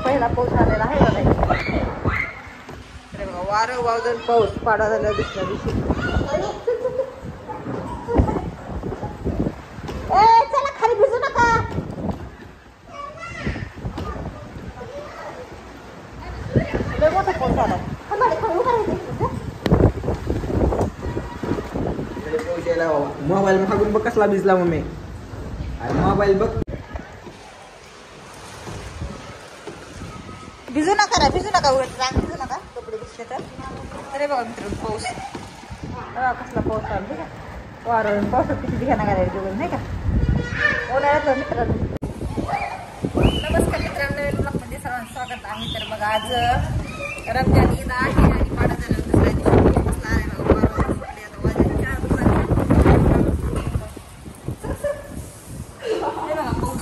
पहिला पाऊस आलेला आहे बघा. बघा वारं वाजून पाऊस पाडा झाला दुसऱ्या दिवशी. चला खाली भिजू नका. लय मोठा पाऊस आला. मोबाईल मागून बघ कसला भिजला मम्मी. अरे मोबाईल बघ. भिजू नका रे, भिजू नका. रांग भिजू नका, कपडे भिजते तर. अरे बघा मित्रांनो पाऊस बघा कसला पाऊस आला. ठीक आहे वारं पावसात किती धिगाणा घालायला जोगल नाही का उन्हाळ्यात. मित्रांनो नमस्कार मित्रांनो, ब्लॉगमध्ये सर्वांचं स्वागत आहे. तर बघा आज रमजान ईद आहे आणि पाडा झाला दुसऱ्या दिवशी बसला आहे बघा. वारं सुटले आता वाजले 4 वाजले. हे बघा पाऊस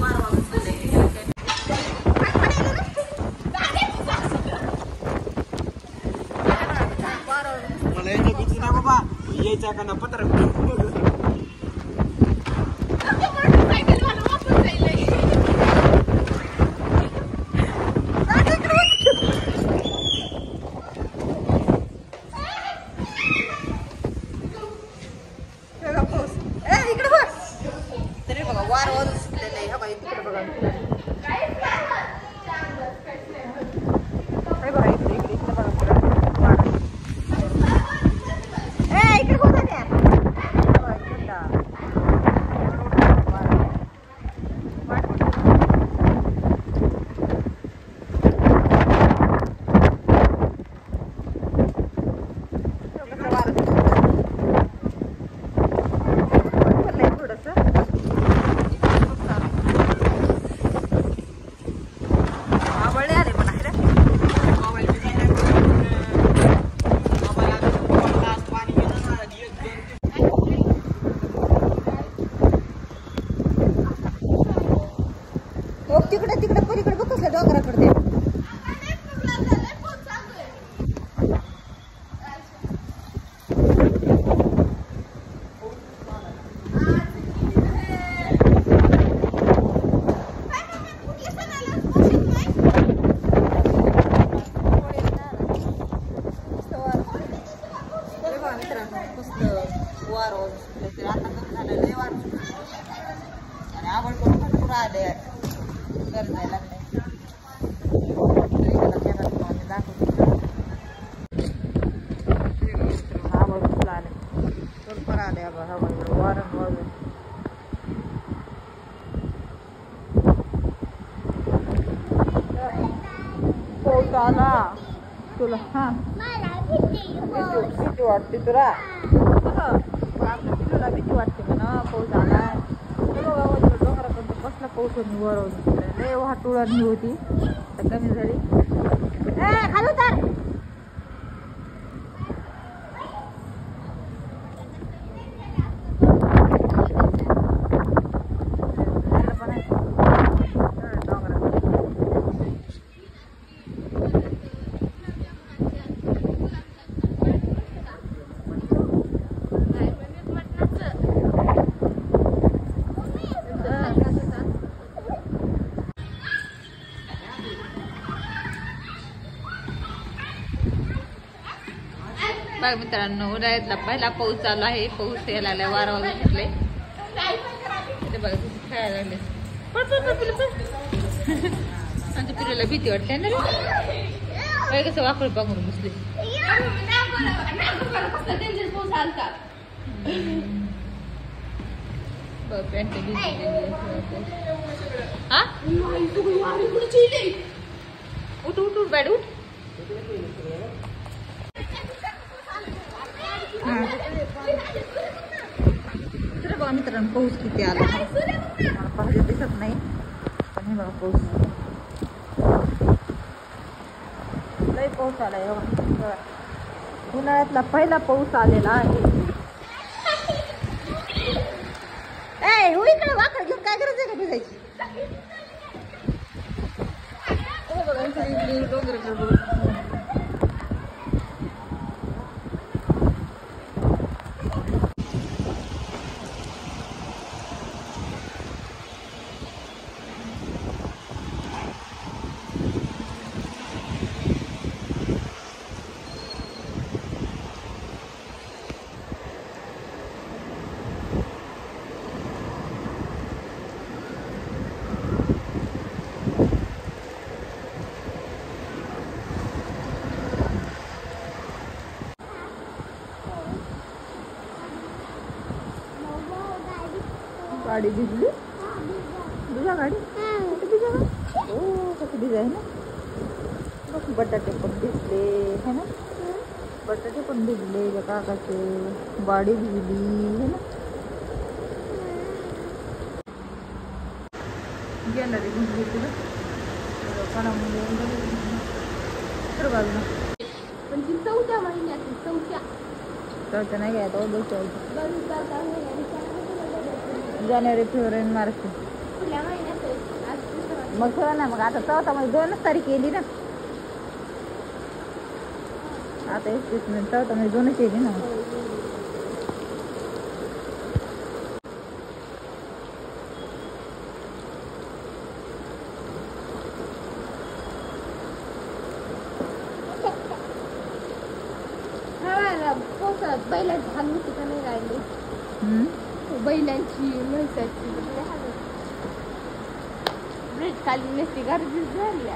वारं वाजून सुटले. बाबा यायचा का ना पत्र इकडे बघ. तरी बघा वार वाजून सुटलेलं आहे. बघा तिकडे बघा. बघा इकडे इकडे इकडे बघा इकडे कोण आहे. तिकडे तिकडे पलीकडे बघ कसल्या डोंगराकडे. मित्रांनो कसलं वार सुटले. आता कसं झालं लय वार सुटले आणि आवड करून भरपूर आले. गरज नाही लागले दाखवतो. हवा बसला आले भरपूर आले हवा वारं वाजून. पाऊस आला तुला. हा भीती वाटते तुला. आपल्या पिल्लूला भीती वाटते म्हणा पाऊस आला. डोंगरापर्यंत कसला पाऊस होती वरवून लय वाहतुळणी होती तर कमी झाली. खाली उतर. बघा मित्रांनो उन्हाळ्यातला पहिला पाऊस चालू आहे. पाऊस यायला लागलाय वारा वाजून सुटले. ते बघा किती खेळायला लागले. आमच्या पिल्लूला भीती वाटते ना रे. कसं वाकड बघून बसले. पॅन्ट हा उठ उठ उठ बॅड उठ. तर बघा मित्रांनो पाऊस किती आला. मला पाहिजे दिसत नाही पण हे बघा पाऊस लय पाऊस आलाय. बघा उन्हाळ्यातला पहिला पाऊस आलेला आहे. इकडे वाकड घेऊन काय गरज आहे का भिजायची. डोंगर गाडी भिजली तुझ्या गाडी कुठे भिजली हो कशी भिजाय ना बघ बटाटे पण भिजले है ना बटाटे पण भिजले त्या काकाचे गाडी भिजली है ना गॅलरी भिजली तुला तर बाजूला पण ती 4थ्या महिन्यात 4थ्या चौथ्या नाही घ्या तो जानेवारी फेब्रुवारी मार्च पुढल्या महिन्यात आज दुसरा मग ठेवा ना मग आता चौथा म्हणजे 2च तारीख केली ना आता 31 मिनिट चौथा म्हणजे 2च केली ना बैलांची हाल होती का नाही राहिली बैलांची म्हैसाची ब्रेड खाली नसती गर्दीच झाली